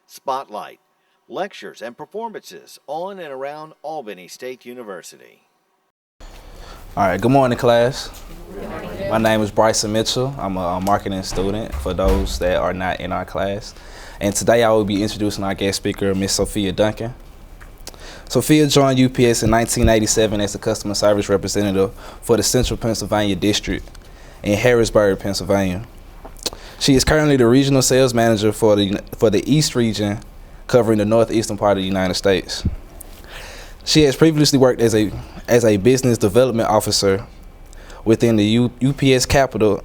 Spotlight, lectures and performances on and around Albany State University. All right, good morning, class. My name is Bryson Mitchell. I'm a marketing student for those that are not in our class. And today I will be introducing our guest speaker, Ms. Sofia Duncan. Sofia joined UPS in 1987 as a customer service representative for the Central Pennsylvania District in Harrisburg, Pennsylvania. She is currently the regional sales manager for the East region, covering the northeastern part of the United States. She has previously worked as a business development officer within the UPS Capital,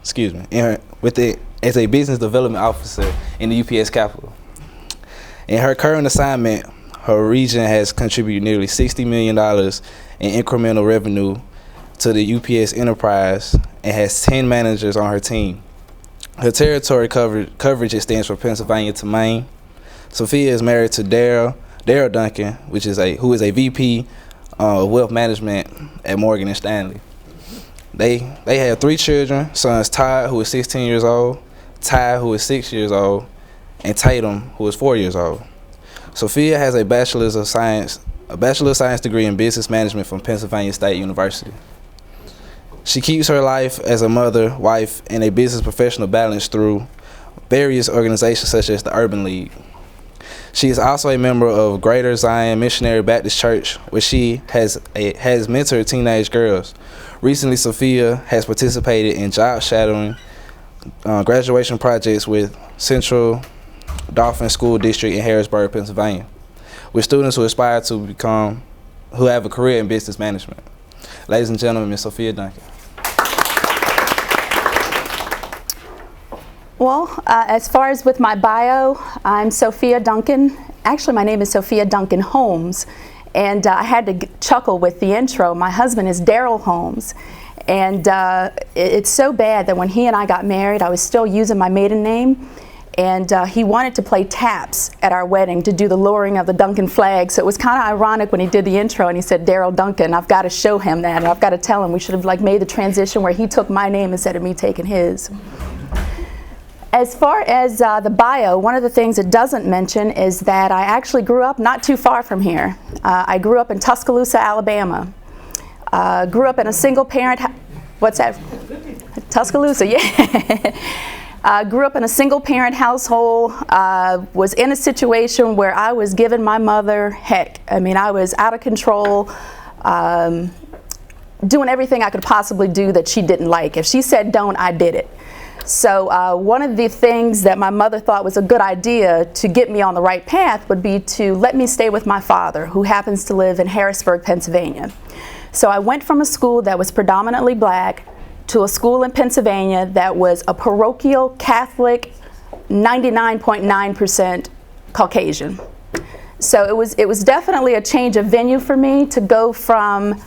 as a business development officer in the UPS Capital. In her current assignment, her region has contributed nearly $60 million in incremental revenue to the UPS enterprise and has 10 managers on her team. Her territory coverage extends from Pennsylvania to Maine. Sofia is married to Daryl Duncan, who is a VP of Wealth Management at Morgan & Stanley. They have 3 children, sons Todd, who is 16 years old, Ty, who is 6 years old, and Tatum, who is 4 years old. Sofia has a Bachelor of Science degree in Business Management from Pennsylvania State University. She keeps her life as a mother, wife, and a business professional balanced through various organizations such as the Urban League. She is also a member of Greater Zion Missionary Baptist Church, where she has mentored teenage girls. Recently, Sofia has participated in job shadowing graduation projects with Central Dauphin School District in Harrisburg, Pennsylvania, with students who aspire to who have a career in business management. Ladies and gentlemen, Ms. Sofia Duncan. Well, as far as with my bio, I'm Sofia Duncan. Actually, my name is Sofia Duncan Holmes, and I had to chuckle with the intro. My husband is Daryl Holmes, and it's so bad that when he and I got married, I was still using my maiden name, and he wanted to play taps at our wedding to do the lowering of the Duncan flag. So it was kind of ironic when he did the intro and he said Daryl Duncan. I've got to show him that, and I've got to tell him we should have made the transition where he took my name instead of me taking his. As far as the bio, one of the things it doesn't mention is that I actually grew up not too far from here. I grew up in Tuscaloosa, Alabama. Grew up in a single parent, what's that? Tuscaloosa, yeah. Grew up in a single parent household, was in a situation where I was giving my mother heck. I mean, I was out of control, doing everything I could possibly do that she didn't like. If she said don't, I did it. So one of the things that my mother thought was a good idea to get me on the right path would be to let me stay with my father, who happens to live in Harrisburg, Pennsylvania. So I went from a school that was predominantly black to a school in Pennsylvania that was a parochial Catholic, 99.9% Caucasian. So it was definitely a change of venue for me to go from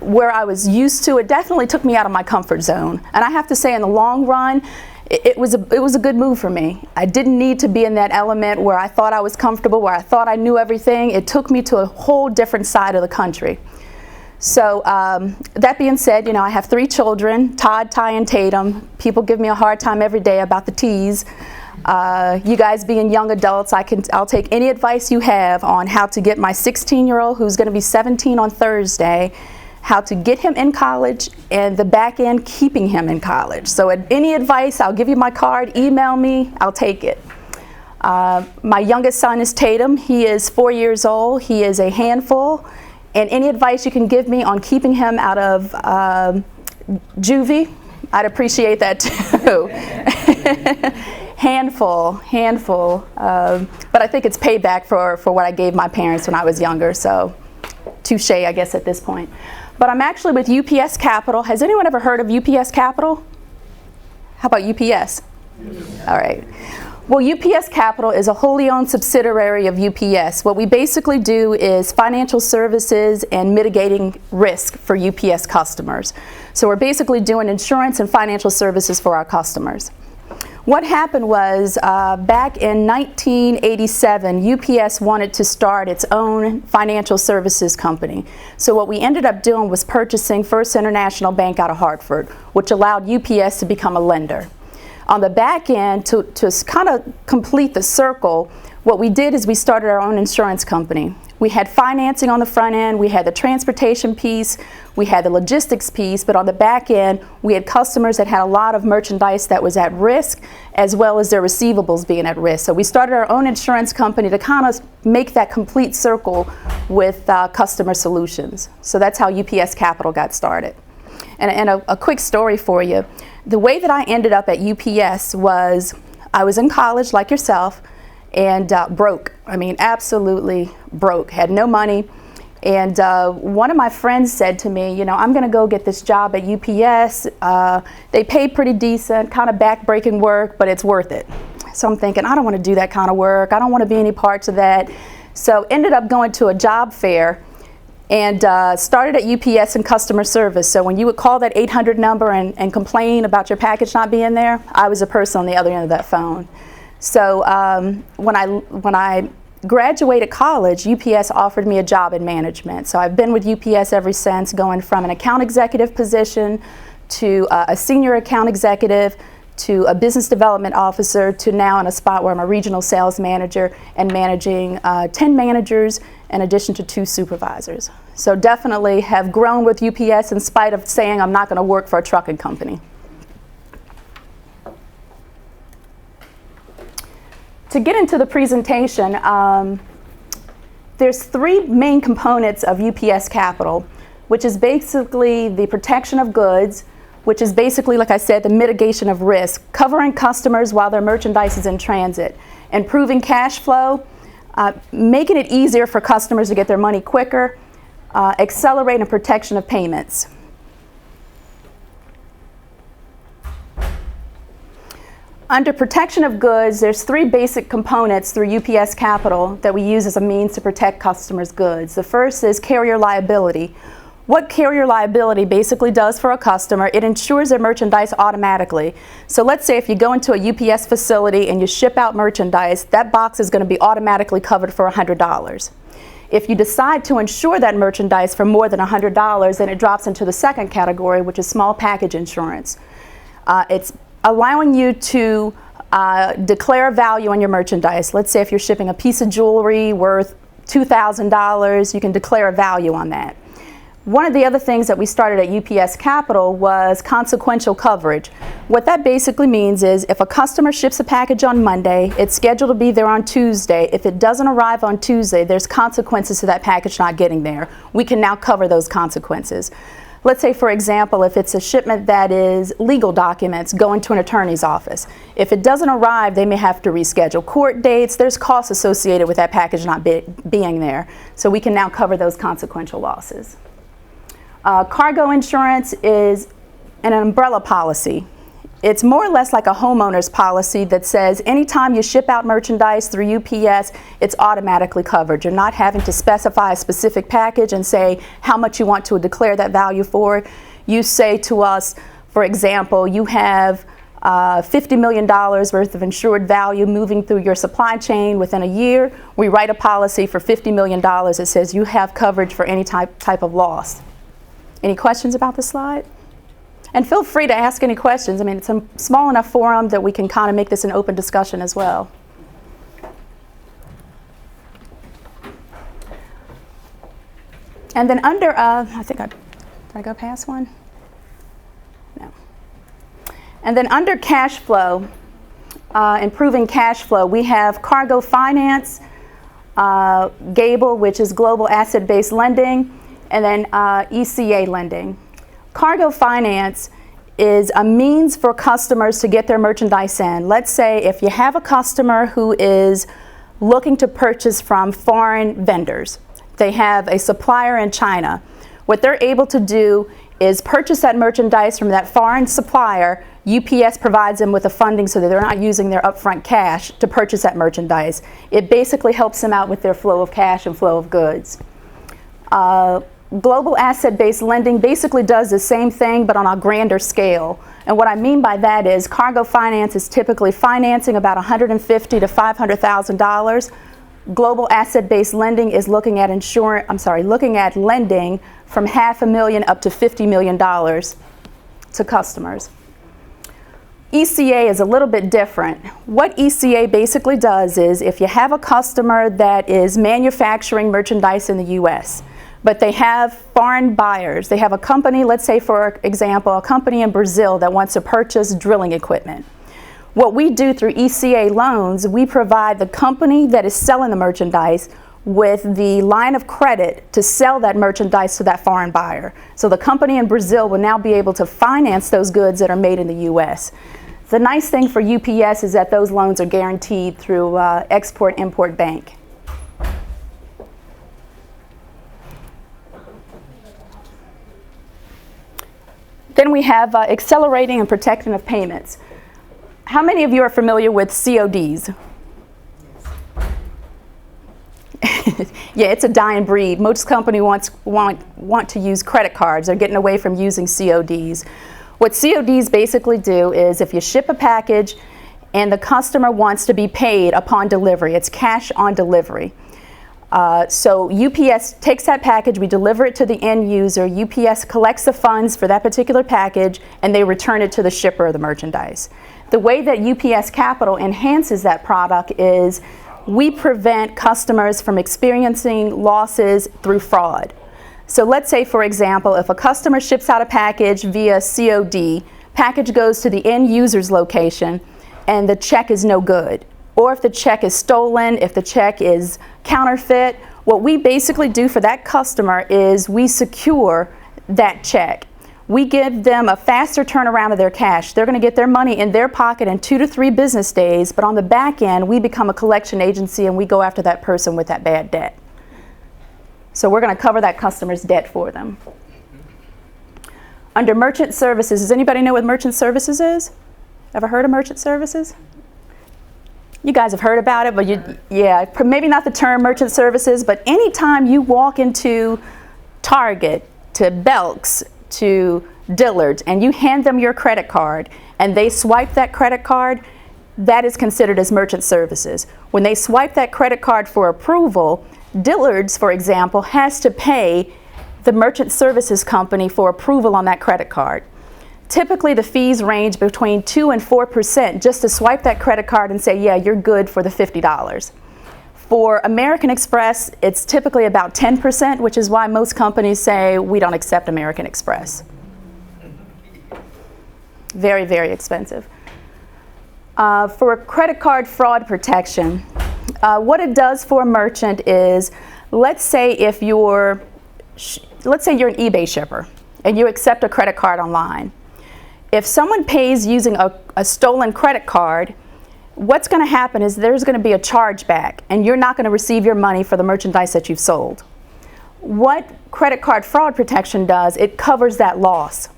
where I was used to. It definitely took me out of my comfort zone. And I have to say, in the long run, it was a good move for me. I didn't need to be in that element where I thought I was comfortable, where I thought I knew everything. It took me to a whole different side of the country. So that being said, I have 3 children, Todd, Ty, and Tatum. People give me a hard time every day about the T's. You guys being young adults, I'll take any advice you have on how to get my 16-year-old, who's going to be 17 on Thursday, how to get him in college, and the back end keeping him in college. So any advice, I'll give you my card, email me, I'll take it. My youngest son is Tatum. He is 4 years old. He is a handful. And any advice you can give me on keeping him out of juvie, I'd appreciate that too. handful. But I think it's payback for what I gave my parents when I was younger. So touche, I guess, at this point. But I'm actually with UPS Capital. Has anyone ever heard of UPS Capital? How about UPS? Yes. All right. Well, UPS Capital is a wholly owned subsidiary of UPS. What we basically do is financial services and mitigating risk for UPS customers. So we're basically doing insurance and financial services for our customers. What happened was back in 1987, UPS wanted to start its own financial services company. So what we ended up doing was purchasing First International Bank out of Hartford, which allowed UPS to become a lender. On the back end, to kind of complete the circle, what we did is we started our own insurance company. We had financing on the front end, we had the transportation piece, we had the logistics piece, but on the back end, we had customers that had a lot of merchandise that was at risk, as well as their receivables being at risk. So we started our own insurance company to kind of make that complete circle with customer solutions. So that's how UPS Capital got started. And a quick story for you. The way that I ended up at UPS was I was in college like yourself, and broke. I mean, absolutely broke, had no money. And one of my friends said to me, you know, I'm gonna go get this job at UPS. They pay pretty decent, kind of back-breaking work, but it's worth it. So I'm thinking, I don't wanna do that kind of work. I don't wanna be any parts of that. So ended up going to a job fair and started at UPS in customer service. So when you would call that 800 number and complain about your package not being there, I was a person on the other end of that phone. So when I graduated college, UPS offered me a job in management. So I've been with UPS ever since, going from an account executive position to a senior account executive to a business development officer to now in a spot where I'm a regional sales manager and managing 10 managers in addition to 2 supervisors. So definitely have grown with UPS in spite of saying I'm not going to work for a trucking company. To get into the presentation, there's 3 main components of UPS Capital, which is basically the protection of goods, which is basically, like I said, the mitigation of risk, covering customers while their merchandise is in transit, improving cash flow, making it easier for customers to get their money quicker, accelerating protection of payments. Under protection of goods, there's 3 basic components through UPS Capital that we use as a means to protect customers' goods. The first is carrier liability. What carrier liability basically does for a customer, it insures their merchandise automatically. So let's say if you go into a UPS facility and you ship out merchandise, that box is going to be automatically covered for $100. If you decide to insure that merchandise for more than $100, then it drops into the second category, which is small package insurance. It's allowing you to declare a value on your merchandise. Let's say if you're shipping a piece of jewelry worth $2,000, you can declare a value on that. One of the other things that we started at UPS Capital was consequential coverage. What that basically means is if a customer ships a package on Monday, it's scheduled to be there on Tuesday. If it doesn't arrive on Tuesday, there's consequences to that package not getting there. We can now cover those consequences. Let's say, for example, if it's a shipment that is legal documents going to an attorney's office. If it doesn't arrive, they may have to reschedule court dates. There's costs associated with that package not being there. So we can now cover those consequential losses. Cargo insurance is an umbrella policy. It's more or less like a homeowner's policy that says anytime you ship out merchandise through UPS, it's automatically covered. You're not having to specify a specific package and say how much you want to declare that value for. You say to us, for example, you have $50 million worth of insured value moving through your supply chain within a year. We write a policy for $50 million that says you have coverage for any type of loss. Any questions about this slide? And feel free to ask any questions. I mean, it's a small enough forum that we can kind of make this an open discussion as well. And then under, did I go past one? No. And then under cash flow, improving cash flow, we have cargo finance, GABLE, which is global asset-based lending, and then ECA lending. Cargo finance is a means for customers to get their merchandise in. Let's say if you have a customer who is looking to purchase from foreign vendors. They have a supplier in China. What they're able to do is purchase that merchandise from that foreign supplier. UPS provides them with the funding so that they're not using their upfront cash to purchase that merchandise. It basically helps them out with their flow of cash and flow of goods. Global asset-based lending basically does the same thing but on a grander scale. And what I mean by that is cargo finance is typically financing about $150,000 to $500,000. Global asset-based lending is looking at lending from $500,000 up to $50 million to customers. ECA is a little bit different. What ECA basically does is if you have a customer that is manufacturing merchandise in the US, but they have foreign buyers, they have a company, let's say for example, a company in Brazil that wants to purchase drilling equipment. What we do through ECA loans, we provide the company that is selling the merchandise with the line of credit to sell that merchandise to that foreign buyer. So the company in Brazil will now be able to finance those goods that are made in the US. The nice thing for UPS is that those loans are guaranteed through Export-Import Bank. Then we have accelerating and protecting of payments. How many of you are familiar with CODs? Yeah, it's a dying breed. Most companies want to use credit cards. They're getting away from using CODs. What CODs basically do is if you ship a package and the customer wants to be paid upon delivery, it's cash on delivery. So UPS takes that package, we deliver it to the end user, UPS collects the funds for that particular package, and they return it to the shipper of the merchandise. The way that UPS Capital enhances that product is we prevent customers from experiencing losses through fraud. So let's say, for example, if a customer ships out a package via COD, package goes to the end user's location, and the check is no good. Or if the check is stolen, if the check is counterfeit, what we basically do for that customer is we secure that check. We give them a faster turnaround of their cash. They're going to get their money in their pocket in 2 to 3 business days, but on the back end, we become a collection agency and we go after that person with that bad debt. So we're going to cover that customer's debt for them. Under merchant services, does anybody know what merchant services is? Ever heard of merchant services? You guys have heard about it, but yeah, maybe not the term merchant services, but anytime you walk into Target, to Belk's, to Dillard's, and you hand them your credit card, and they swipe that credit card, that is considered as merchant services. When they swipe that credit card for approval, Dillard's, for example, has to pay the merchant services company for approval on that credit card. Typically, the fees range between 2% and 4% just to swipe that credit card and say, yeah, you're good for the $50. For American Express, it's typically about 10%, which is why most companies say we don't accept American Express. Very, very expensive. For credit card fraud protection, what it does for a merchant is, let's say you're an eBay shipper and you accept a credit card online. If someone pays using a stolen credit card, what's going to happen is there's going to be a chargeback and you're not going to receive your money for the merchandise that you've sold. What credit card fraud protection does, it covers that loss.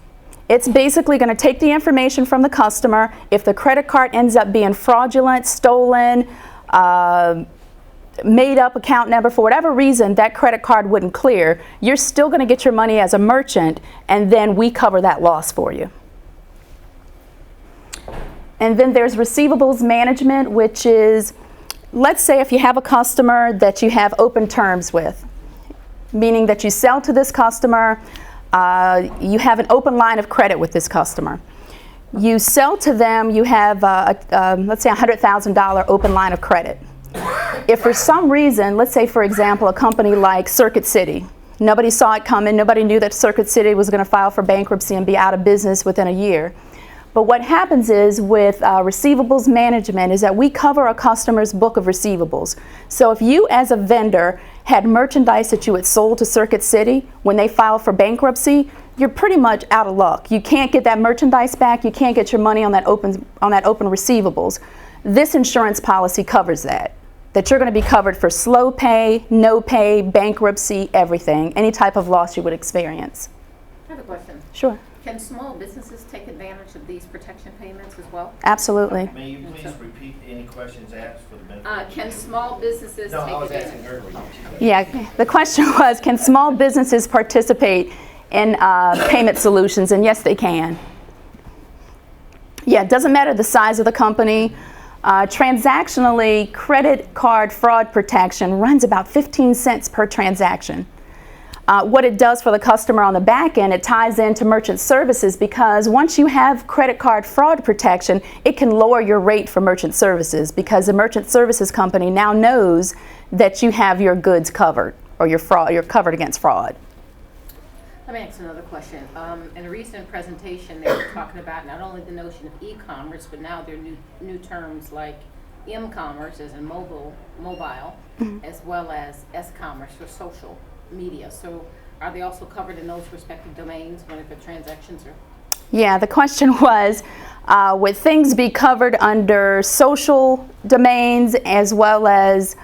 It's basically going to take the information from the customer. If the credit card ends up being fraudulent, stolen, made up account number, for whatever reason that credit card wouldn't clear, you're still going to get your money as a merchant, and then we cover that loss for you. And then there's Receivables Management, which is, let's say if you have a customer that you have open terms with, meaning that you sell to this customer, you have an open line of credit with this customer. You sell to them, you have, let's say, a $100,000 open line of credit. If for some reason, let's say, for example, a company like Circuit City, nobody saw it coming, nobody knew that Circuit City was going to file for bankruptcy and be out of business within a year. But what happens is with Receivables Management is that we cover a customer's book of receivables. So if you as a vendor had merchandise that you had sold to Circuit City, when they file for bankruptcy, you're pretty much out of luck. You can't get that merchandise back, you can't get your money on that open receivables. This insurance policy covers that you're going to be covered for slow pay, no pay, bankruptcy, everything, any type of loss you would experience. I have a question. Sure. Can small businesses take advantage of these protection payments as well? Absolutely. May you please repeat any questions asked for the benefit? Can small businesses No, take I was advantage? asking earlier. Yeah, the question was, can small businesses participate in payment solutions? And yes, they can. Yeah, it doesn't matter the size of the company. Transactionally, credit card fraud protection runs about 15 cents per transaction. What it does for the customer on the back end, it ties into merchant services, because once you have credit card fraud protection, it can lower your rate for merchant services, because the merchant services company now knows that you have your goods covered, or you're covered against fraud. Let me ask another question. In a recent presentation, they were talking about not only the notion of e-commerce, but now there are new terms like m-commerce, as in mobile, as well as s-commerce for social media. So are they also covered in those respective domains when the transactions are? Yeah, the question was, would things be covered under social domains as well as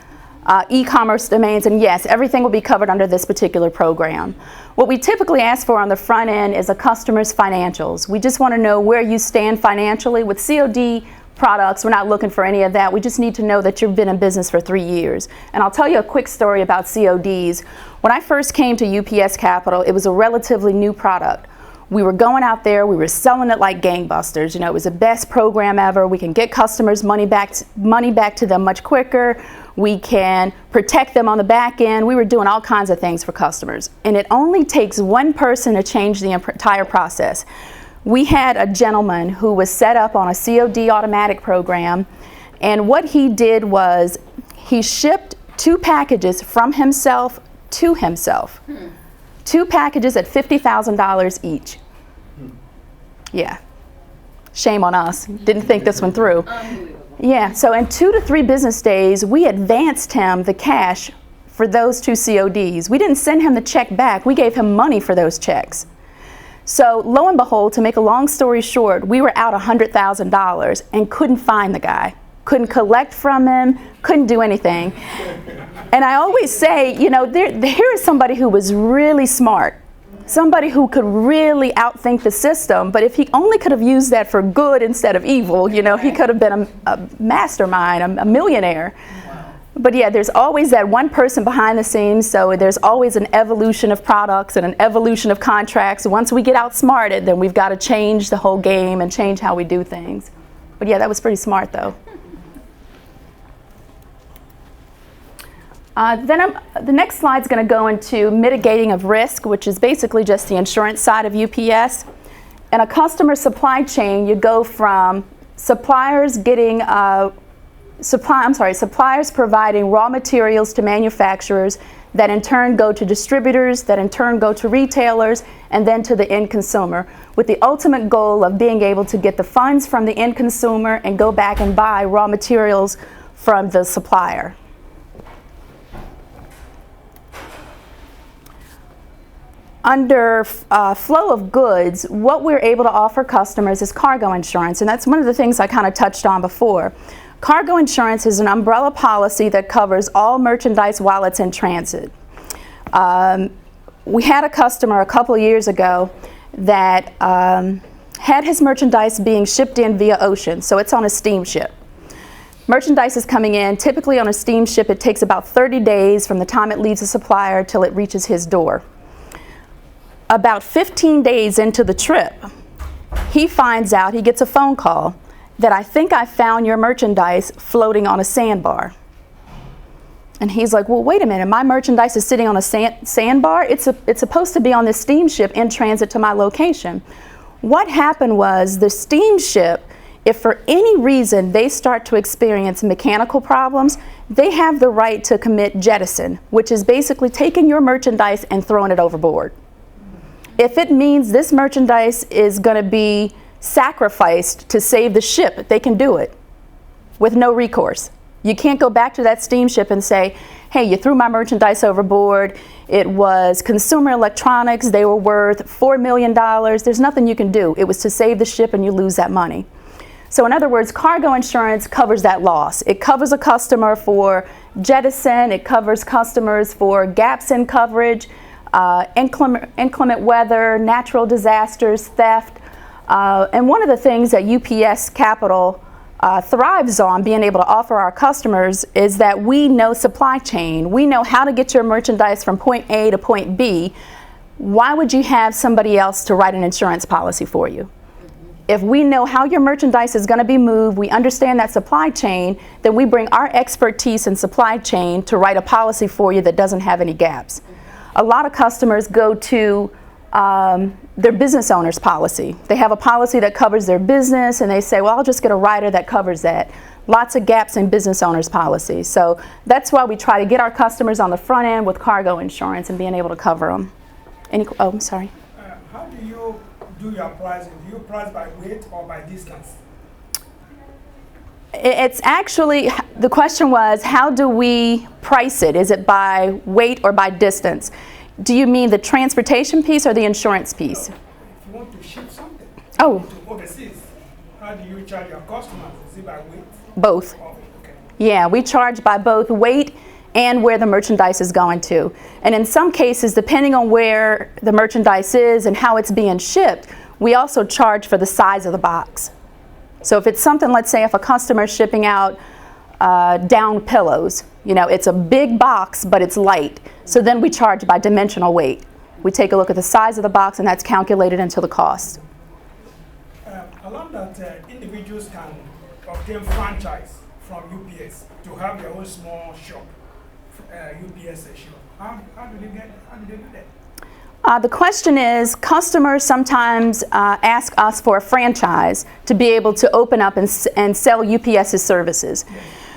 e-commerce domains? And yes, everything will be covered under this particular program. What we typically ask for on the front end is a customer's financials. We just want to know where you stand financially. With COD products, we're not looking for any of that. We just need to know that you've been in business for 3 years. And I'll tell you a quick story about CODs. When I first came to UPS Capital, it was a relatively new product. We were going out there, we were selling it like gangbusters. You know, it was the best program ever. We can get customers money back to them much quicker. We can protect them on the back end. We were doing all kinds of things for customers. And it only takes one person to change the entire process. We had a gentleman who was set up on a COD automatic program, and what he did was he shipped 2 packages from himself to himself. 2 packages at $50,000 each. Yeah. Shame on us. Didn't think this one through. Yeah, so in 2 to 3 business days, we advanced him the cash for those 2 CODs. We didn't send him the check back. We gave him money for those checks. So lo and behold, to make a long story short, we were out $100,000 and couldn't find the guy. Couldn't collect from him, couldn't do anything. And I always say, you know, here is somebody who was really smart, somebody who could really outthink the system, but if he only could have used that for good instead of evil, you know, he could have been a mastermind, a millionaire. But yeah, there's always that one person behind the scenes, so there's always an evolution of products and an evolution of contracts. Once we get outsmarted, then we've got to change the whole game and change how we do things. But yeah, that was pretty smart though. The next slide is going to go into mitigating of risk, which is basically just the insurance side of UPS. In a customer supply chain, you go from suppliers getting suppliers providing raw materials to manufacturers that in turn go to distributors, that in turn go to retailers, and then to the end consumer, with the ultimate goal of being able to get the funds from the end consumer and go back and buy raw materials from the supplier. Under flow of goods, what we're able to offer customers is cargo insurance, and that's one of the things I kind of touched on before. Cargo insurance is an umbrella policy that covers all merchandise while it's in transit. We had a customer a couple of years ago that had his merchandise being shipped in via ocean, so it's on a steamship. Merchandise is coming in. Typically on a steamship, it takes about 30 days from the time it leaves the supplier till it reaches his door. About 15 days into the trip, he finds out, he gets a phone call, that I think I found your merchandise floating on a sandbar. And he's like, well, wait a minute, my merchandise is sitting on a sandbar? It's supposed to be on this steamship in transit to my location. What happened was the steamship, if for any reason they start to experience mechanical problems, they have the right to commit jettison, which is basically taking your merchandise and throwing it overboard. If it means this merchandise is going to be sacrificed to save the ship, they can do it with no recourse. You can't go back to that steamship and say, hey, you threw my merchandise overboard. It was consumer electronics. They were worth $4 million. There's nothing you can do. It was to save the ship and you lose that money. So in other words, cargo insurance covers that loss. It covers a customer for jettison. It covers customers for gaps in coverage, inclement weather, natural disasters, theft. And one of the things that UPS Capital thrives on being able to offer our customers is that we know supply chain. We know how to get your merchandise from point A to point B. Why would you have somebody else to write an insurance policy for you? If we know how your merchandise is going to be moved, we understand that supply chain, then we bring our expertise in supply chain to write a policy for you that doesn't have any gaps. a lot of customers go to their business owner's policy. They have a policy that covers their business, and they say, well, I'll just get a rider that covers that. Lots of gaps in business owners' policy. So that's why we try to get our customers on the front end with cargo insurance and being able to cover them. Oh, I'm sorry. How do you do your pricing? Do you price by weight or by distance? It's actually, the question was, how do we price it? Is it by weight or by distance? Do you mean the transportation piece or the insurance piece? If you want to ship something to overseas, how do you charge your customers? Is it by weight? Both. Oh, okay. Yeah, we charge by both weight and where the merchandise is going to. And in some cases, depending on where the merchandise is and how it's being shipped, we also charge for the size of the box. So if it's something, let's say if a customer is shipping out down pillows, you know, it's a big box, but it's light. So then we charge by dimensional weight. We take a look at the size of the box, and that's calculated into the cost. I learned that individuals can obtain franchise from UPS to have their own small shop, UPS shop. How do they do that? The question is, customers sometimes ask us for a franchise to be able to open up and sell UPS's services.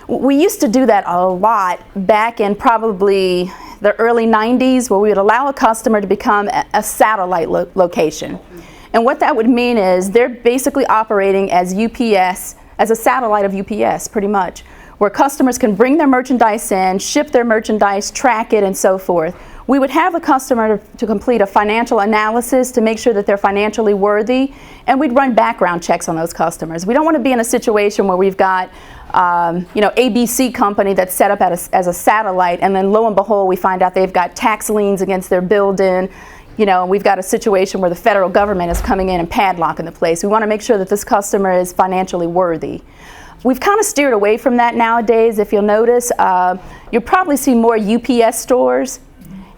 We used to do that a lot back in probably the early 90s, where we would allow a customer to become a satellite location. And what that would mean is they're basically operating as UPS, as a satellite of UPS pretty much, where customers can bring their merchandise in, ship their merchandise, track it, and so forth. We would have a customer to complete a financial analysis to make sure that they're financially worthy, and we'd run background checks on those customers. We don't want to be in a situation where we've got ABC company that's set up as a satellite, and then lo and behold we find out they've got tax liens against their building, and we've got a situation where the federal government is coming in and padlocking the place. We want to make sure that this customer is financially worthy. We've kind of steered away from that nowadays. If you'll notice, you'll probably see more UPS stores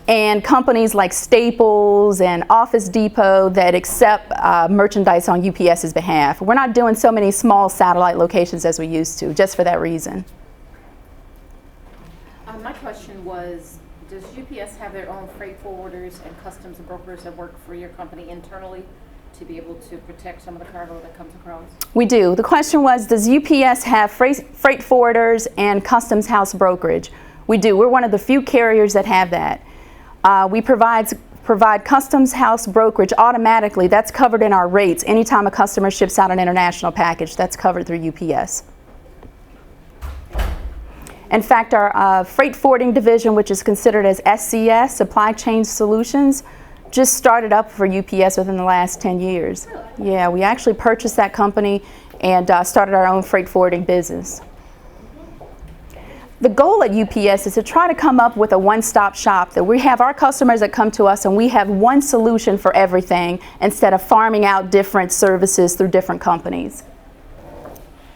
and companies like Staples and Office Depot that accept merchandise on UPS's behalf. We're not doing so many small satellite locations as we used to, just for that reason. My question was, does UPS have their own freight forwarders and customs brokers that work for your company internally to be able to protect some of the cargo that comes across? We do. The question was, does UPS have freight forwarders and customs house brokerage? We do. We're one of the few carriers that have that. We provide customs house brokerage automatically. That's covered in our rates. Anytime a customer ships out an international package, that's covered through UPS. In fact, our freight forwarding division, which is considered as SCS, Supply Chain Solutions, just started up for UPS within the last 10 years. Yeah, we actually purchased that company and started our own freight forwarding business. The goal at UPS is to try to come up with a one-stop shop, that we have our customers that come to us and we have one solution for everything instead of farming out different services through different companies.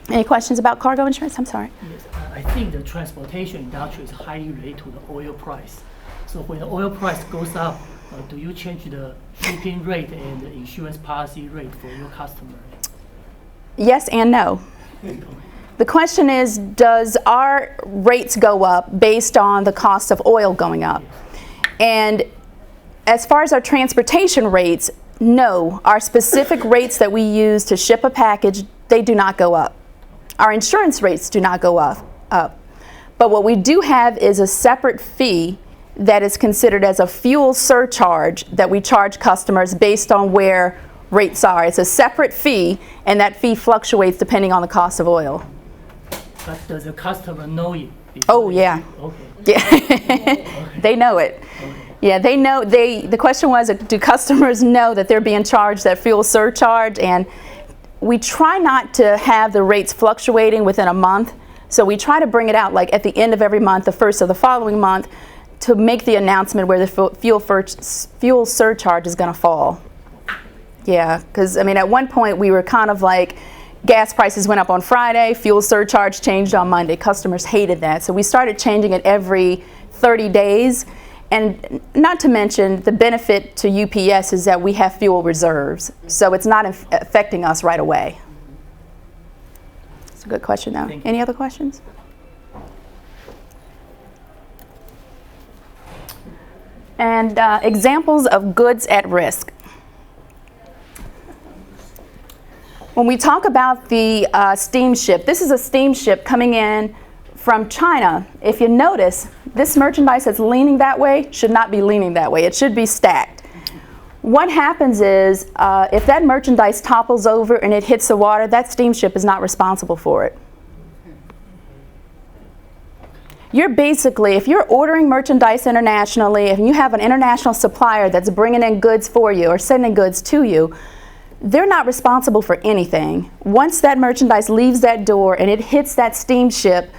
Any questions about cargo insurance? I'm sorry. Yes, I think the transportation industry is highly related to the oil price. So when the oil price goes up, do you change the shipping rate and the insurance policy rate for your customer? Yes and no. The question is, does our rates go up based on the cost of oil going up? And as far as our transportation rates, no. Our specific rates that we use to ship a package, they do not go up. Our insurance rates do not go up. But what we do have is a separate fee that is considered as a fuel surcharge that we charge customers based on where rates are. It's a separate fee, and that fee fluctuates depending on the cost of oil. But does the customer know it? Oh, yeah. Okay. Yeah. They know it. Okay. Yeah, they know. The question was, do customers know that they're being charged that fuel surcharge? And we try not to have the rates fluctuating within a month. So we try to bring it out like at the end of every month, the first of the following month, to make the announcement where the fuel surcharge is going to fall. Yeah, because I mean, at one point we were kind of like, gas prices went up on Friday, fuel surcharge changed on Monday. Customers hated that. So we started changing it every 30 days. And not to mention, the benefit to UPS is that we have fuel reserves. So it's not affecting us right away. It's a good question, though. Any other questions? And examples of goods at risk. When we talk about the steamship, this is a steamship coming in from China. If you notice, this merchandise that's leaning that way should not be leaning that way. It should be stacked. What happens is, if that merchandise topples over and it hits the water, that steamship is not responsible for it. You're basically, if you're ordering merchandise internationally, if you have an international supplier that's bringing in goods for you or sending goods to you, they're not responsible for anything. Once that merchandise leaves that door and it hits that steamship,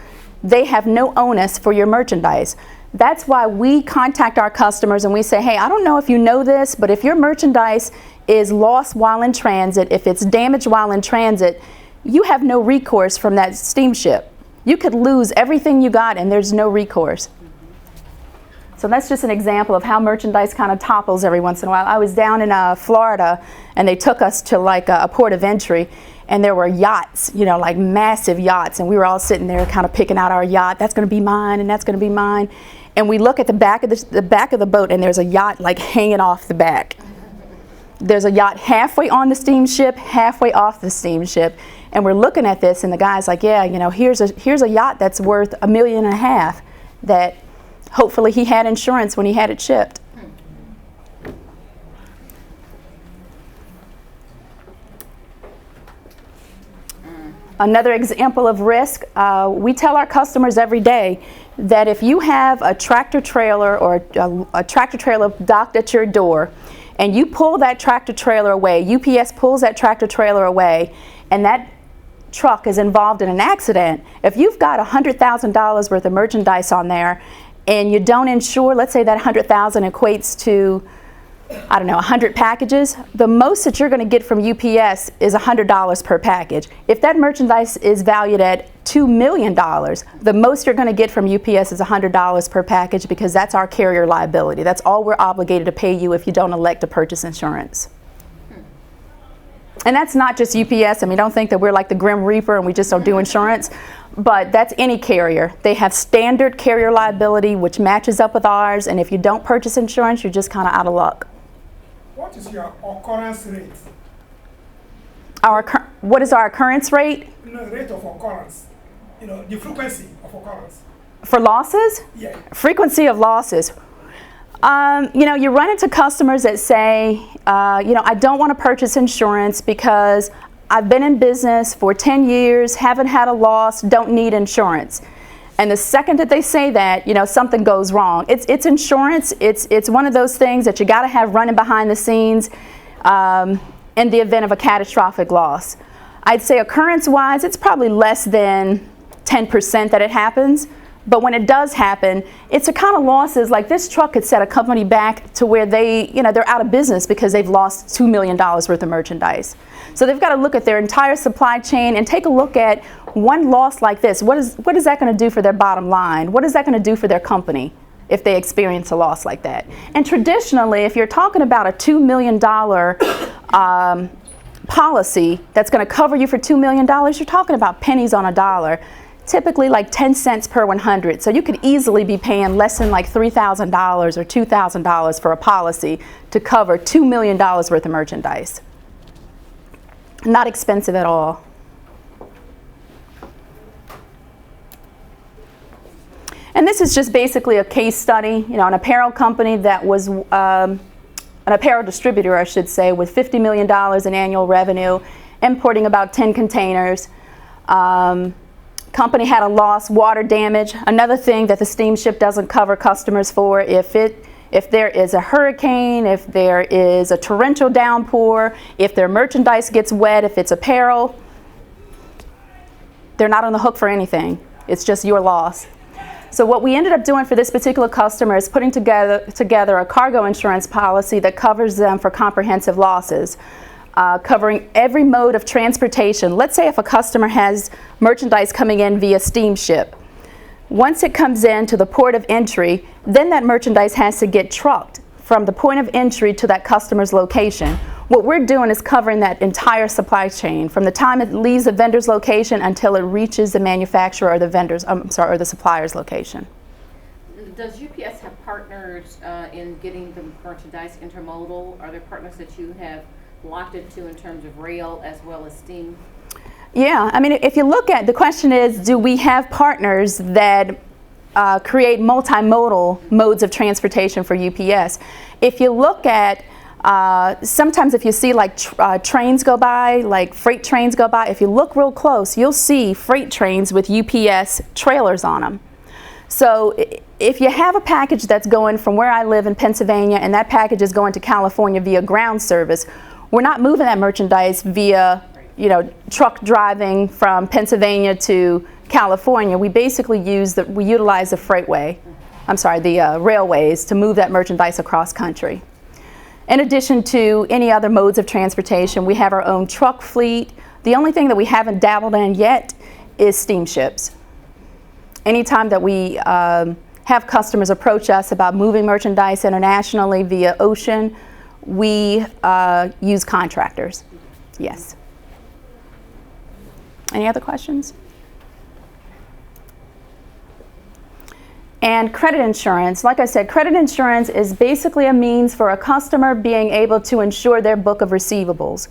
they have no onus for your merchandise. That's why we contact our customers and we say, hey, I don't know if you know this, but if your merchandise is lost while in transit, if it's damaged while in transit, you have no recourse from that steamship. You could lose everything you got and there's no recourse. So that's just an example of how merchandise kind of topples every once in a while. I was down in Florida and they took us to like a port of entry and there were yachts, you know, like massive yachts, and we were all sitting there kind of picking out our yacht. That's going to be mine and that's going to be mine. And we look at the back of the boat and there's a yacht like hanging off the back. There's a yacht halfway on the steamship, halfway off the steamship. And we're looking at this and the guy's like, yeah, you know, here's a yacht that's worth $1.5 million that hopefully he had insurance when he had it shipped. Another example of risk, we tell our customers every day that if you have a tractor trailer or a tractor trailer docked at your door and you pull that tractor trailer away, UPS pulls that tractor trailer away, and that truck is involved in an accident, if you've got $100,000 worth of merchandise on there and you don't insure, let's say that $100,000 equates to, I don't know, 100 packages, the most that you're going to get from UPS is $100 per package. If that merchandise is valued at $2 million, the most you're going to get from UPS is $100 per package, because that's our carrier liability. That's all we're obligated to pay you if you don't elect to purchase insurance. And that's not just UPS. I mean, don't think that we're like the Grim Reaper and we just don't do insurance, but that's any carrier. They have standard carrier liability which matches up with ours, and if you don't purchase insurance, you're just kind of out of luck. What is your occurrence rate? What is our occurrence rate? No, rate of occurrence. You know, the frequency of occurrence. For losses? Yeah. Frequency of losses. You know, you run into customers that say, you know, I don't want to purchase insurance because I've been in business for 10 years, haven't had a loss, don't need insurance. And the second that they say that, you know, something goes wrong. It's insurance. It's one of those things that you got to have running behind the scenes in the event of a catastrophic loss. I'd say occurrence-wise, it's probably less than 10% that it happens. But when it does happen, it's the kind of losses like this truck could set a company back to where they, you know, they're out of business because they've lost $2 million worth of merchandise. So they've got to look at their entire supply chain and take a look at one loss like this. What is that going to do for their bottom line? What is that going to do for their company if they experience a loss like that? And traditionally, if you're talking about a $2 million policy that's going to cover you for $2 million, you're talking about pennies on a dollar. Typically like 10 cents per 100. So you could easily be paying less than like $3,000 or $2,000 for a policy to cover $2 million worth of merchandise. Not expensive at all. And this is just basically a case study, you know, an apparel company that was, an apparel distributor, I should say, with $50 million in annual revenue, importing about 10 containers. Company had a loss, water damage. Another thing that the steamship doesn't cover customers for, if there is a hurricane, if there is a torrential downpour, if their merchandise gets wet, if it's apparel, they're not on the hook for anything. It's just your loss. So what we ended up doing for this particular customer is putting together a cargo insurance policy that covers them for comprehensive losses. Covering every mode of transportation. Let's say if a customer has merchandise coming in via steamship. Once it comes in to the port of entry, then that merchandise has to get trucked from the point of entry to that customer's location. What we're doing is covering that entire supply chain from the time it leaves the vendor's location until it reaches the manufacturer or the vendor's, or the supplier's location. Does UPS have partners in getting the merchandise intermodal? Are there partners that you have locked into in terms of rail as well as steam? Yeah, I mean, if you look at, the question is, do we have partners that create multimodal modes of transportation for UPS? If you look at, sometimes if you see like trains go by, like freight trains go by, if you look real close, you'll see freight trains with UPS trailers on them. So if you have a package that's going from where I live in Pennsylvania and that package is going to California via ground service, we're not moving that merchandise via, you know, truck driving from Pennsylvania to California. We basically utilize the the railways to move that merchandise across country. In addition to any other modes of transportation, we have our own truck fleet. The only thing that we haven't dabbled in yet is steamships. Anytime that we have customers approach us about moving merchandise internationally via ocean, we use contractors. Yes. Any other questions? And credit insurance, like I said, credit insurance is basically a means for a customer being able to insure their book of receivables.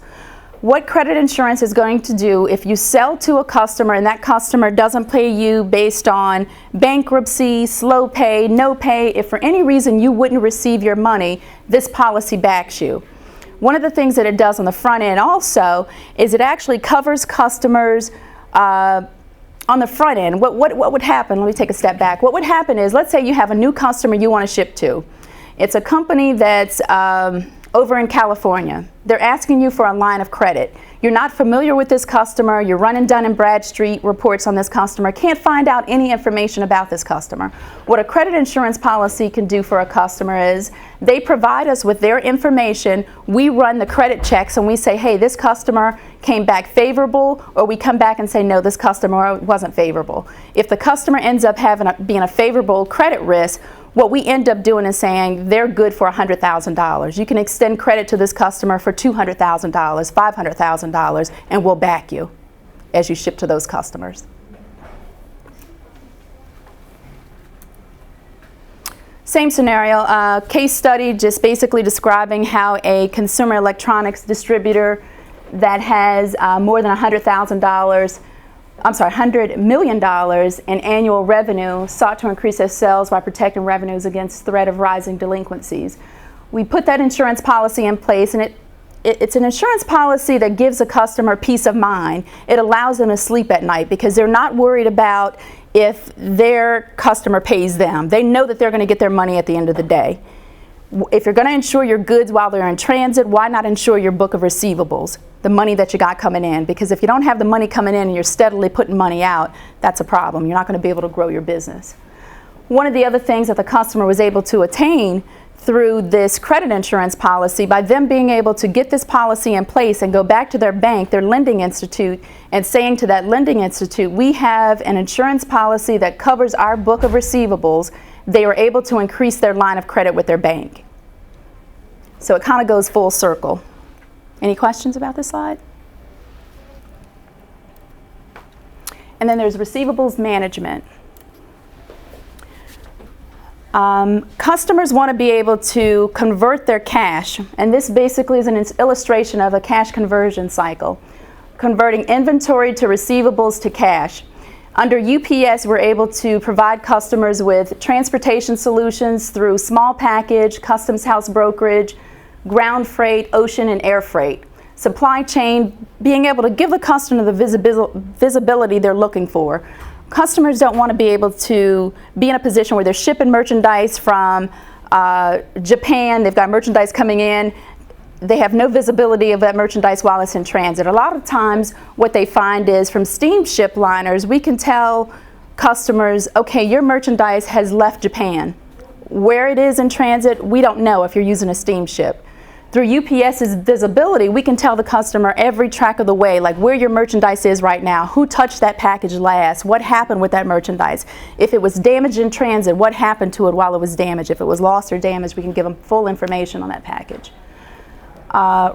What credit insurance is going to do, if you sell to a customer and that customer doesn't pay you based on bankruptcy, slow pay, no pay, if for any reason you wouldn't receive your money, this policy backs you. One of the things that it does on the front end also is it actually covers customers on the front end. What would happen, let me take a step back. What would happen is, let's say you have a new customer you want to ship to. It's a company that's over in California. They're asking you for a line of credit. You're not familiar with this customer, you're running Dun & Bradstreet reports on this customer, can't find out any information about this customer. What a credit insurance policy can do for a customer is they provide us with their information, we run the credit checks and we say, hey, this customer came back favorable, or we come back and say, no, this customer wasn't favorable. If the customer ends up being a favorable credit risk, what we end up doing is saying they're good for $100,000. You can extend credit to this customer for $200,000, $500,000, and we'll back you as you ship to those customers. Same scenario, case study just basically describing how a consumer electronics distributor that has more than $100 million in annual revenue sought to increase their sales by protecting revenues against threat of rising delinquencies. We put that insurance policy in place, and it's an insurance policy that gives a customer peace of mind. It allows them to sleep at night because they're not worried about if their customer pays them. They know that they're going to get their money at the end of the day. If you're going to insure your goods while they're in transit, why not insure your book of receivables, the money that you got coming in? Because if you don't have the money coming in and you're steadily putting money out, that's a problem. You're not going to be able to grow your business. One of the other things that the customer was able to attain through this credit insurance policy, by them being able to get this policy in place and go back to their bank, their lending institute, and saying to that lending institute, we have an insurance policy that covers our book of receivables, they were able to increase their line of credit with their bank. So it kind of goes full circle. Any questions about this slide? And then there's receivables management. Customers want to be able to convert their cash, and this basically is an illustration of a cash conversion cycle, converting inventory to receivables to cash. Under UPS, we're able to provide customers with transportation solutions through small package, customs house brokerage, ground freight, ocean and air freight. Supply chain, being able to give the customer the visibility they're looking for. Customers don't want to be able to be in a position where they're shipping merchandise from Japan, they've got merchandise coming in, they have no visibility of that merchandise while it's in transit. A lot of times what they find is from steamship liners, we can tell customers, okay, your merchandise has left Japan. Where it is in transit, we don't know if you're using a steamship. Through UPS's visibility, we can tell the customer every track of the way, like where your merchandise is right now, who touched that package last, what happened with that merchandise. If it was damaged in transit, what happened to it while it was damaged. If it was lost or damaged, we can give them full information on that package.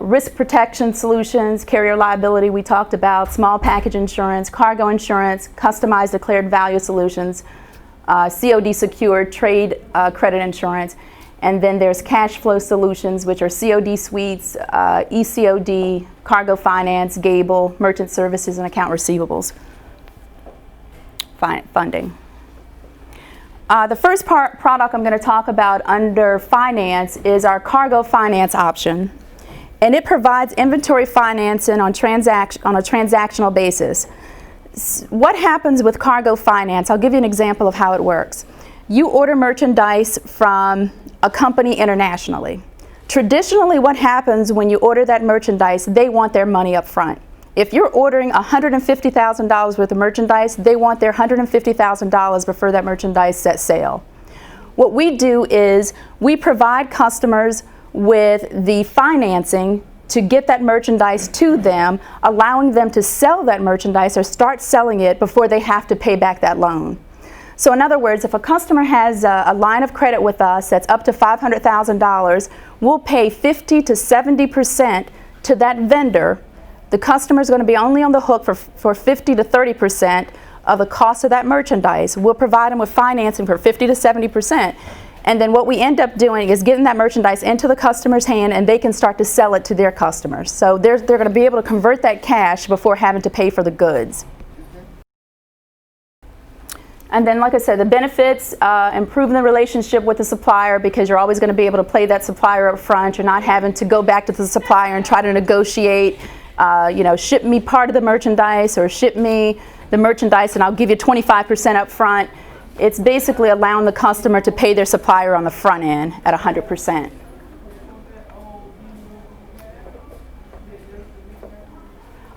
Risk protection solutions, carrier liability we talked about, small package insurance, cargo insurance, customized declared value solutions. COD secured trade credit insurance, and then there's cash flow solutions, which are COD suites, ECOD, cargo finance, Gable, merchant services, and account receivables funding. The first product I'm going to talk about under finance is our cargo finance option, and it provides inventory financing on a transactional basis. What happens with cargo finance? I'll give you an example of how it works. You order merchandise from a company internationally. Traditionally, what happens when you order that merchandise, they want their money up front. If you're ordering $150,000 worth of merchandise, they want their $150,000 before that merchandise sets sail. What we do is we provide customers with the financing to get that merchandise to them, allowing them to sell that merchandise or start selling it before they have to pay back that loan. So in other words, if a customer has a line of credit with us that's up to $500,000, we'll pay 50 to 70% to that vendor. The customer is going to be only on the hook for 50 to 30% of the cost of that merchandise. We'll provide them with financing for 50 to 70%. And then what we end up doing is getting that merchandise into the customer's hand, and they can start to sell it to their customers. So they're going to be able to convert that cash before having to pay for the goods. And then, like I said, the benefits, improving the relationship with the supplier, because you're always going to be able to pay that supplier up front. You're not having to go back to the supplier and try to negotiate, ship me part of the merchandise or ship me the merchandise and I'll give you 25% up front. It's basically allowing the customer to pay their supplier on the front end at 100%.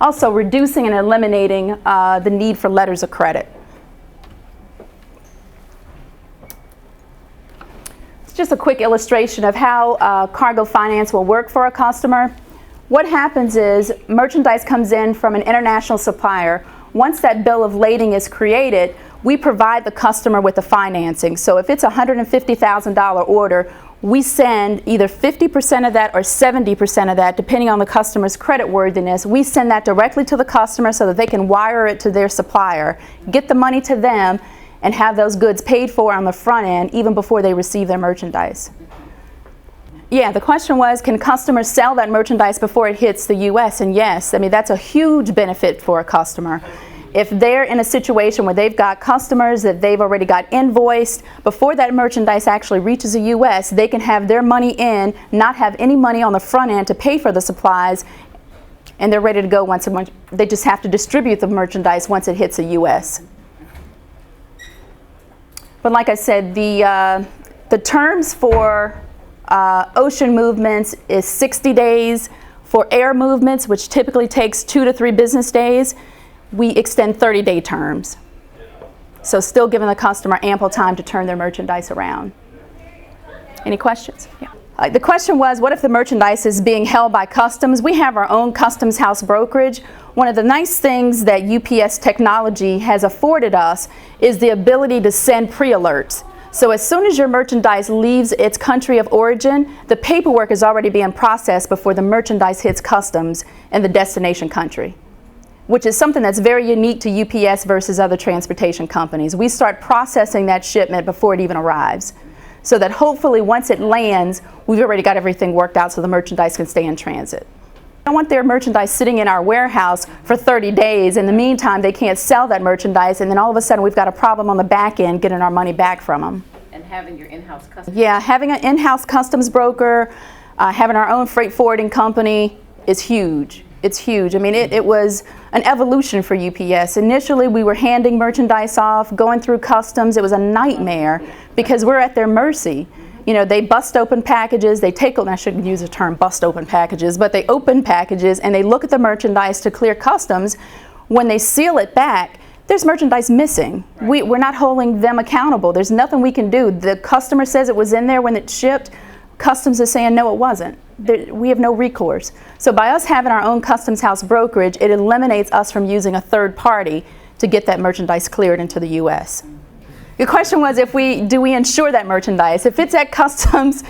Also, reducing and eliminating the need for letters of credit. It's just a quick illustration of how cargo finance will work for a customer. What happens is merchandise comes in from an international supplier. Once that bill of lading is created, we provide the customer with the financing. So if it's a $150,000 order, we send either 50% of that or 70% of that, depending on the customer's credit worthiness. We send that directly to the customer so that they can wire it to their supplier, get the money to them, and have those goods paid for on the front end even before they receive their merchandise. Yeah, the question was, can customers sell that merchandise before it hits the U.S.? And yes, I mean, that's a huge benefit for a customer. If they're in a situation where they've got customers that they've already got invoiced, before that merchandise actually reaches the U.S., they can have their money in, not have any money on the front end to pay for the supplies, and they're ready to go once a month. They just have to distribute the merchandise once it hits the U.S. But like I said, the terms for ocean movements is 60 days. For air movements, which typically takes 2 to 3 business days, we extend 30-day terms. So still giving the customer ample time to turn their merchandise around. Any questions? Yeah. The question was, what if the merchandise is being held by customs? We have our own customs house brokerage. One of the nice things that UPS technology has afforded us is the ability to send pre-alerts. So as soon as your merchandise leaves its country of origin, the paperwork is already being processed before the merchandise hits customs in the destination country, which is something that's very unique to UPS versus other transportation companies. We start processing that shipment before it even arrives, so that hopefully once it lands, we've already got everything worked out so the merchandise can stay in transit. I don't want their merchandise sitting in our warehouse for 30 days. In the meantime, they can't sell that merchandise, and then all of a sudden we've got a problem on the back end getting our money back from them. And having your in-house customs. Yeah, having an in-house customs broker, having our own freight forwarding company is huge. It's huge. I mean, it was an evolution for UPS. Initially, we were handing merchandise off, going through customs. It was a nightmare because we're at their mercy. You know, they bust open packages, they take, I shouldn't use the term bust open packages, but they open packages and they look at the merchandise to clear customs. When they seal it back, there's merchandise missing. We're not holding them accountable. There's nothing we can do. The customer says it was in there when it shipped. Customs is saying, no, it wasn't. We have no recourse. So by us having our own customs house brokerage, it eliminates us from using a third party to get that merchandise cleared into the U.S. The question was, do we insure that merchandise? If it's at customs,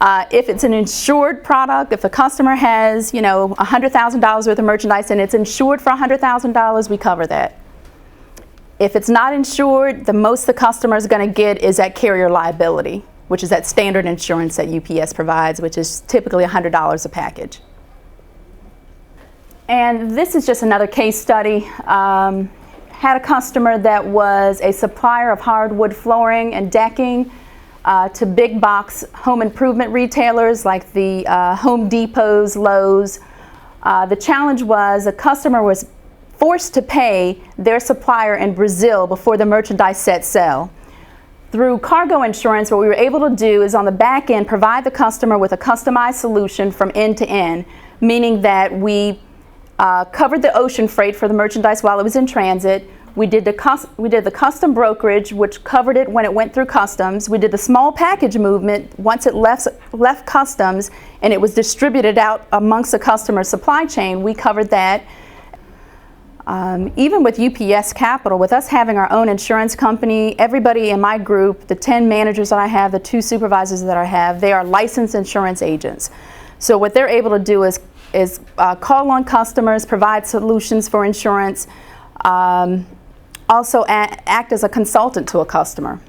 if it's an insured product, if a customer has, $100,000 worth of merchandise and it's insured for $100,000, we cover that. If it's not insured, the most the customer is going to get is that carrier liability, which is that standard insurance that UPS provides, which is typically $100 a package. And this is just another case study. Had a customer that was a supplier of hardwood flooring and decking to big box home improvement retailers like the Home Depots, Lowe's. The challenge was the customer was forced to pay their supplier in Brazil before the merchandise set sail. Through cargo insurance, what we were able to do is on the back end provide the customer with a customized solution from end to end, meaning that we covered the ocean freight for the merchandise while it was in transit. We did the custom brokerage, which covered it when it went through customs. We did the small package movement once it left customs and it was distributed out amongst the customer's supply chain. We covered that. Even with UPS Capital, with us having our own insurance company, everybody in my group, the 10 managers that I have, the 2 supervisors that I have, they are licensed insurance agents. So what they're able to do is call on customers, provide solutions for insurance, also act as a consultant to a customer.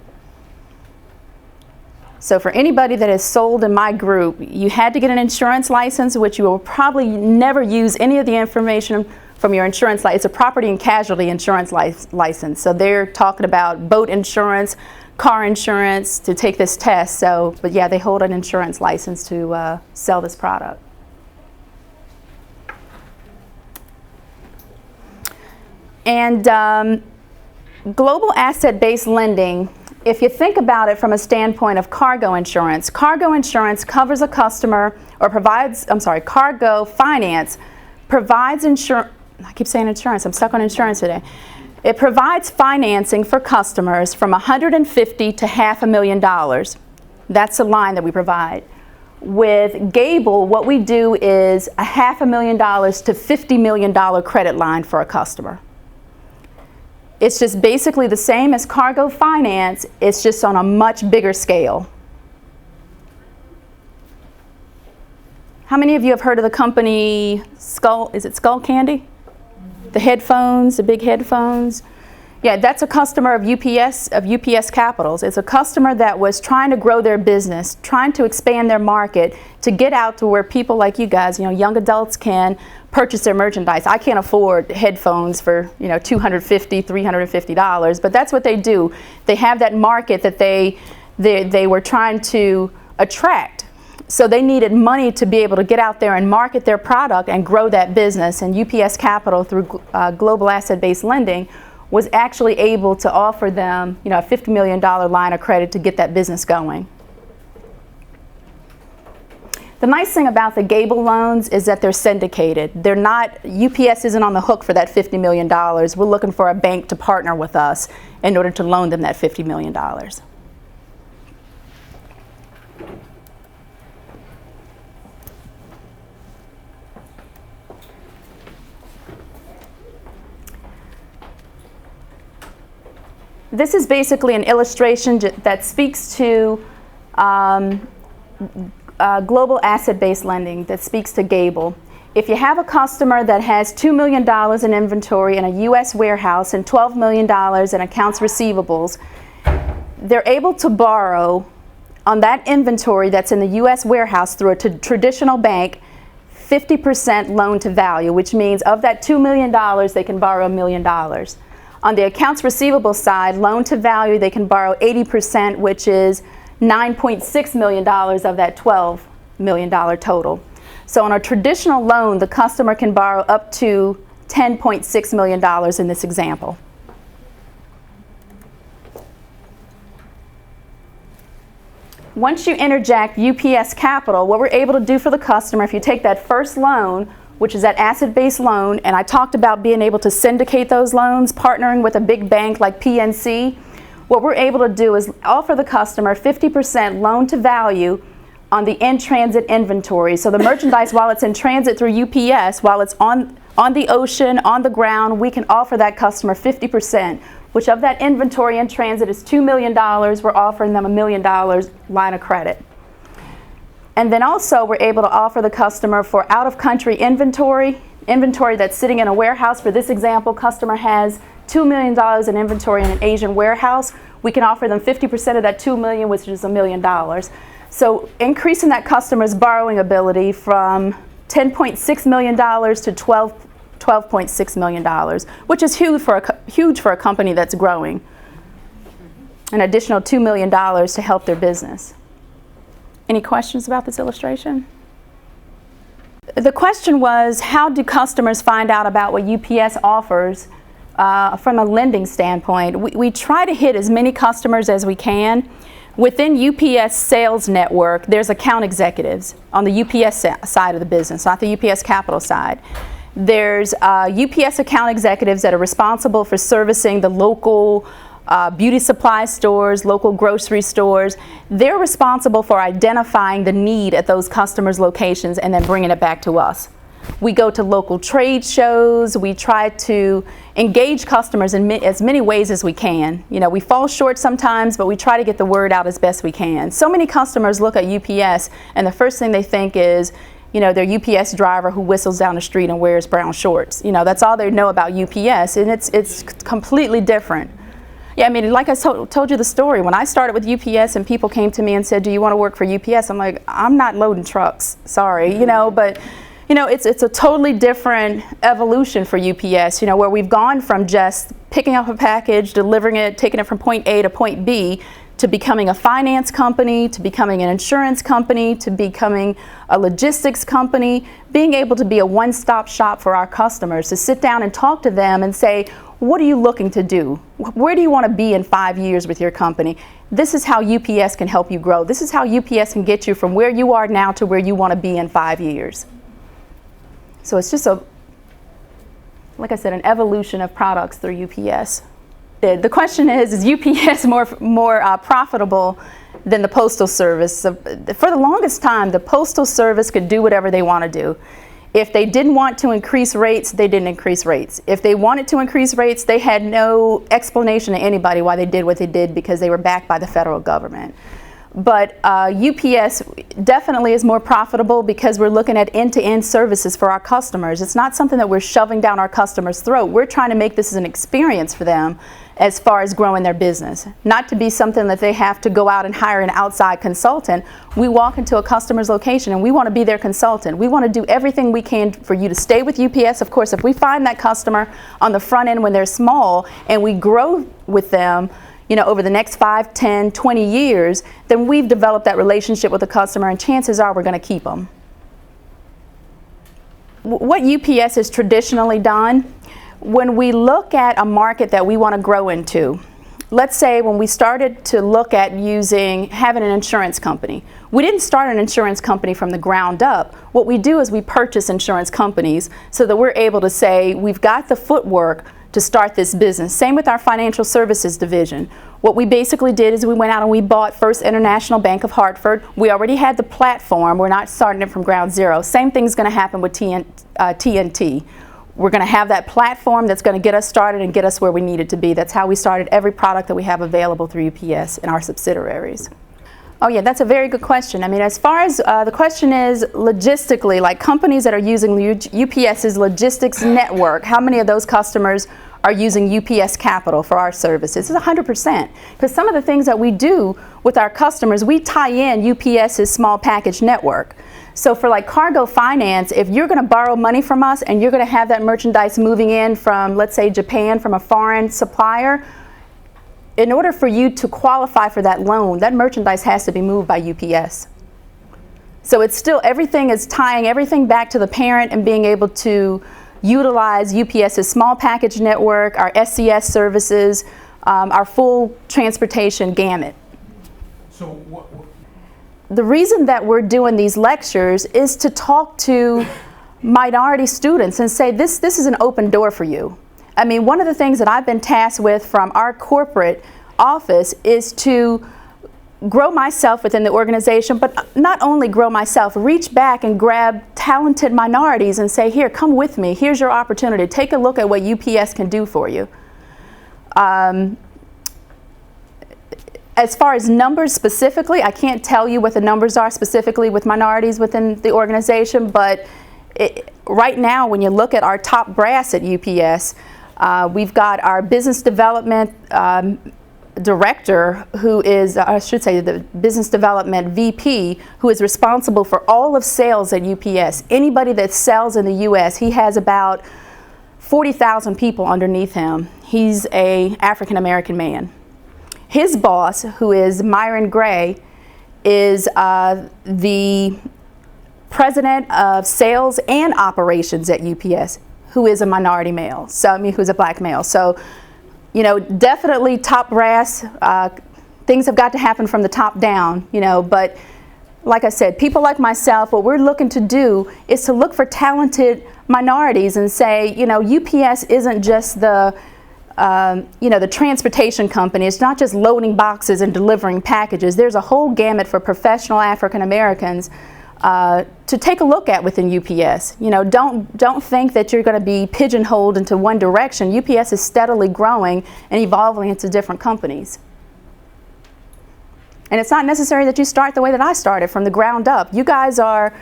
So for anybody that is sold in my group, you had to get an insurance license, which you will probably never use any of the information from your insurance license. It's a property and casualty insurance license. So they're talking about boat insurance, car insurance to take this test. So, but yeah, they hold an insurance license to sell this product. And global asset-based lending, if you think about it from a standpoint of cargo insurance covers a customer or provides, cargo finance provides insurance. I keep saying insurance, I'm stuck on insurance today. It provides financing for customers from $150,000 to $500,000. That's the line that we provide. With Gable, what we do is a $500,000 to $50 million credit line for a customer. It's just basically the same as cargo finance, it's just on a much bigger scale. How many of you have heard of the company Skull Candy? The headphones, the big headphones. Yeah, that's a customer of UPS Capitals. It's a customer that was trying to grow their business, trying to expand their market to get out to where people like you guys, young adults can purchase their merchandise. I can't afford headphones for, $250, $350, but that's what they do. They have that market that they were trying to attract. So they needed money to be able to get out there and market their product and grow that business. And UPS Capital, through global asset-based lending, was actually able to offer them, a $50 million line of credit to get that business going. The nice thing about the Gable loans is that they're syndicated. They're not, UPS isn't on the hook for that $50 million. We're looking for a bank to partner with us in order to loan them that $50 million. This is basically an illustration that speaks to global asset-based lending, that speaks to Gable. If you have a customer that has $2 million in inventory in a U.S. warehouse and $12 million in accounts receivables, they're able to borrow on that inventory that's in the U.S. warehouse through a traditional bank 50% loan to value, which means of that $2 million, they can borrow $1 million. On the accounts receivable side, loan to value, they can borrow 80%, which is $9.6 million of that $12 million total. So on a traditional loan, the customer can borrow up to $10.6 million in this example. Once you interject UPS Capital, what we're able to do for the customer, if you take that first loan, which is that asset-based loan, and I talked about being able to syndicate those loans, partnering with a big bank like PNC, what we're able to do is offer the customer 50% loan to value on the in-transit inventory. So the merchandise, while it's in transit through UPS, while it's on the ocean, on the ground, we can offer that customer 50%, which of that inventory in transit is $2 million. We're offering them $1 million line of credit. And then also we're able to offer the customer for out-of-country inventory that's sitting in a warehouse. For this example, customer has $2 million in inventory in an Asian warehouse, we can offer them 50% of that $2 million, which is $1 million. So increasing that customer's borrowing ability from $10.6 million to $12.6 million, which is huge for a company that's growing. An additional $2 million to help their business. Any questions about this illustration? The question was, how do customers find out about what UPS offers from a lending standpoint? We try to hit as many customers as we can. Within UPS sales network, there's account executives on the UPS side of the business, not the UPS Capital side. There's UPS account executives that are responsible for servicing the local beauty supply stores, local grocery stores. They're responsible for identifying the need at those customers' locations and then bringing it back to us. We go to local trade shows. We try to engage customers in as many ways as we can. You know, we fall short sometimes, but we try to get the word out as best we can. So many customers look at UPS and the first thing they think is, you know, their UPS driver who whistles down the street and wears brown shorts. You know, that's all they know about UPS, and it's completely different. Yeah, I mean, like I told you the story. When I started with UPS and people came to me and said, do you want to work for UPS? I'm like, I'm not loading trucks, sorry, you know, but you know, it's a totally different evolution for UPS, you know, where we've gone from just picking up a package, delivering it, taking it from point A to point B, to becoming a finance company, to becoming an insurance company, to becoming a logistics company, being able to be a one-stop shop for our customers, to sit down and talk to them and say, what are you looking to do? Where do you want to be in 5 years with your company? This is how UPS can help you grow. This is how UPS can get you from where you are now to where you want to be in 5 years. So it's just like I said, an evolution of products through UPS. The question is UPS more profitable than the Postal Service? So for the longest time, the Postal Service could do whatever they want to do. If they didn't want to increase rates, they didn't increase rates. If they wanted to increase rates, they had no explanation to anybody why they did what they did, because they were backed by the federal government. But UPS definitely is more profitable because we're looking at end-to-end services for our customers. It's not something that we're shoving down our customers' throat. We're trying to make this an experience for them as far as growing their business. Not to be something that they have to go out and hire an outside consultant. We walk into a customer's location and we want to be their consultant. We want to do everything we can for you to stay with UPS. Of course, if we find that customer on the front end when they're small and we grow with them, you know, over the next 5, 10, 20 years, then we've developed that relationship with the customer, and chances are we're going to keep them. What UPS has traditionally done, when we look at a market that we want to grow into, let's say when we started to look at having an insurance company, we didn't start an insurance company from the ground up. What we do is we purchase insurance companies so that we're able to say we've got the footwork to start this business. Same with our financial services division. What we basically did is we went out and we bought First International Bank of Hartford. We already had the platform. We're not starting it from ground zero. Same thing's going to happen with TNT. We're going to have that platform that's going to get us started and get us where we needed to be. That's how we started every product that we have available through UPS in our subsidiaries. Oh yeah, that's a very good question. I mean, as far as the question is logistically, like companies that are using UPS's logistics network, how many of those customers are using UPS Capital for our services? It's 100%. Because some of the things that we do with our customers, we tie in UPS's small package network. So for like cargo finance, if you're going to borrow money from us and you're going to have that merchandise moving in from, let's say, Japan, from a foreign supplier, in order for you to qualify for that loan, that merchandise has to be moved by UPS. So it's still, everything is tying everything back to the parent and being able to utilize UPS's small package network, our SCS services, our full transportation gamut. So the reason that we're doing these lectures is to talk to minority students and say this is an open door for you. I mean, one of the things that I've been tasked with from our corporate office is to grow myself within the organization, but not only grow myself, reach back and grab talented minorities and say, here, come with me. Here's your opportunity. Take a look at what UPS can do for you. As far as numbers specifically, I can't tell you what the numbers are specifically with minorities within the organization, but right now when you look at our top brass at UPS, We've got our business development director, who is, I should say, the business development VP, who is responsible for all of sales at UPS. Anybody that sells in the U.S., he has about 40,000 people underneath him. He's an African American man. His boss, who is Myron Gray, is the president of sales and operations at UPS, who is a minority male, so I mean, who's a black male. So, you know, definitely top brass. Things have got to happen from the top down, you know, but like I said, people like myself, what we're looking to do is to look for talented minorities and say, you know, UPS isn't just the, you know, the transportation company. It's not just loading boxes and delivering packages. There's a whole gamut for professional African Americans to take a look at within UPS. You know, don't think that you're going to be pigeonholed into one direction. UPS is steadily growing and evolving into different companies. And it's not necessary that you start the way that I started, from the ground up. You guys are,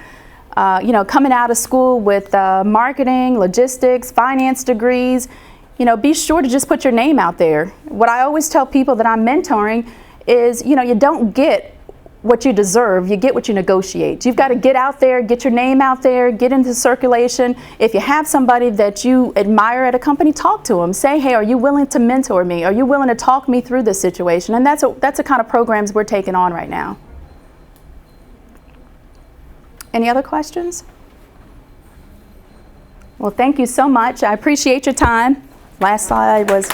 you know, coming out of school with marketing, logistics, finance degrees. You know, be sure to just put your name out there. What I always tell people that I'm mentoring is, you know, you don't get what you deserve, you get what you negotiate. You've got to get out there, get your name out there, get into circulation. If you have somebody that you admire at a company, talk to them. Say, hey, are you willing to mentor me? Are you willing to talk me through this situation? And that's the kind of programs we're taking on right now. Any other questions? Well, thank you so much. I appreciate your time. Last slide was